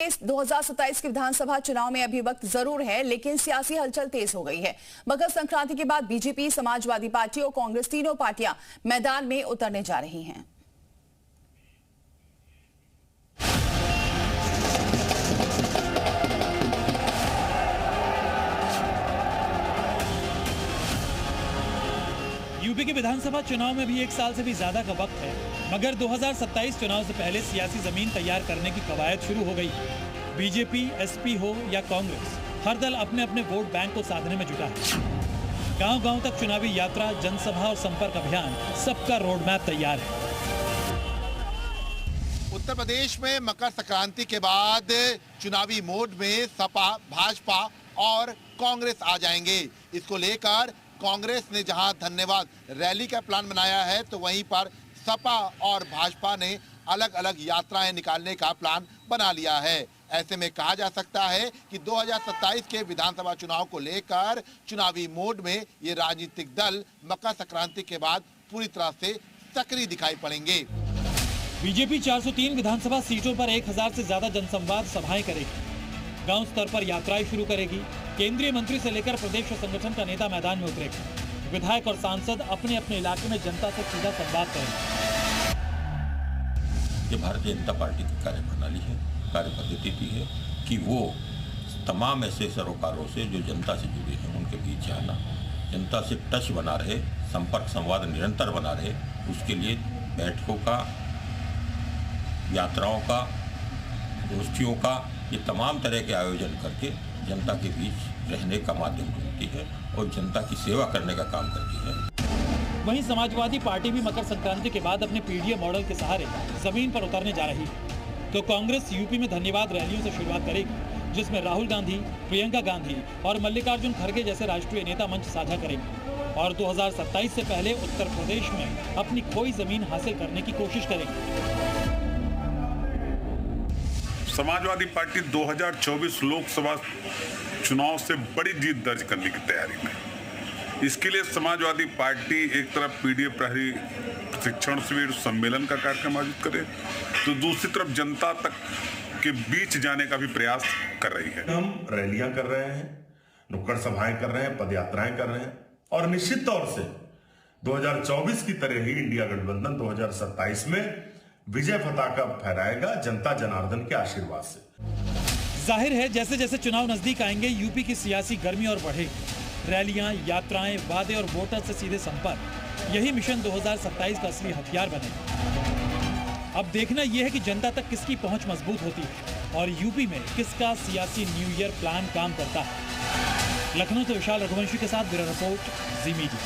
इस 2027 के विधानसभा चुनाव में अभी वक्त जरूर है, लेकिन सियासी हलचल तेज हो गई है। मकर संक्रांति के बाद बीजेपी, समाजवादी पार्टी और कांग्रेस तीनों पार्टियां मैदान में उतरने जा रही हैं। यूपी के विधानसभा चुनाव में भी एक साल से भी ज्यादा का वक्त है, मगर 2027 चुनाव से पहले सियासी जमीन तैयार करने की कवायद शुरू हो गई। बीजेपी, एसपी हो या कांग्रेस, हर दल अपने अपने वोट बैंक को साधने में जुटा है। गांव-गांव तक चुनावी यात्रा, जनसभा और संपर्क अभियान, सबका रोड मैप तैयार है। उत्तर प्रदेश में मकर संक्रांति के बाद चुनावी मोड में सपा, भाजपा और कांग्रेस आ जाएंगे। इसको लेकर कांग्रेस ने जहां धन्यवाद रैली का प्लान बनाया है, तो वहीं पर सपा और भाजपा ने अलग अलग यात्राएं निकालने का प्लान बना लिया है। ऐसे में कहा जा सकता है कि 2027 के विधानसभा चुनाव को लेकर चुनावी मोड में ये राजनीतिक दल मकर संक्रांति के बाद पूरी तरह से सक्रिय दिखाई पड़ेंगे। बीजेपी 403 विधानसभा सीटों पर 1000 से ज्यादा जनसंवाद सभाएं करेगी, गांव स्तर पर यात्राएं शुरू करेगी। केंद्रीय मंत्री से लेकर प्रदेश और संगठन का नेता मैदान में उतरेगा। विधायक और सांसद अपने अपने इलाके में जनता से सीधा संवाद करेंगे। ये भारतीय जनता पार्टी की कार्य प्रणाली है, कार्य पद्धति भी है कि वो तमाम ऐसे सरोकारों से जो जनता से जुड़े हैं उनके बीच जाना, जनता से टच बना रहे, संपर्क संवाद निरंतर बना रहे, उसके लिए बैठकों का, यात्राओं का, गोष्ठियों का, ये तमाम तरह के आयोजन करके जनता के बीच रहने का माध्यम ढूंढती है और जनता की सेवा करने का काम करती है। वहीं समाजवादी पार्टी भी मकर संक्रांति के बाद अपने पीडीए मॉडल के सहारे जमीन पर उतरने जा रही है। तो कांग्रेस यूपी में धन्यवाद रैलियों से शुरुआत करेगी, जिसमें राहुल गांधी, प्रियंका गांधी और मल्लिकार्जुन खड़गे जैसे राष्ट्रीय नेता मंच साझा करेंगे और 2027 से पहले उत्तर प्रदेश में अपनी खोई जमीन हासिल करने की कोशिश करेंगे। समाजवादी पार्टी 2024 लोकसभा चुनाव से बड़ी जीत दर्ज करने की तैयारी में। इसके लिए समाजवादी पार्टी एक तरफ पीडीए प्रहरी प्रशिक्षण शिविर सम्मेलन का कार्यक्रम आयोजित करे, तो दूसरी तरफ जनता तक के बीच जाने का भी प्रयास कर रही है। हम रैलियां कर रहे हैं, नुक्कड़ सभाएं कर रहे हैं, पदयात्राएं कर रहे हैं और निश्चित तौर से 2024 की तरह ही इंडिया गठबंधन 2027 में विजय पताका फहराएगा, जनता जनार्दन के आशीर्वाद से। जाहिर है जैसे जैसे चुनाव नजदीक आएंगे, यूपी की सियासी गर्मी और बढ़ेगी। रैलियां, यात्राएं, वादे और वोटर से सीधे संपर्क, यही मिशन 2027 का असली हथियार बनेगा। अब देखना यह है कि जनता तक किसकी पहुंच मजबूत होती है और यूपी में किसका सियासी न्यू ईयर प्लान काम करता है। लखनऊ से विशाल रघुवंशी के साथ ब्यूरो रिपोर्ट, जी मीडिया।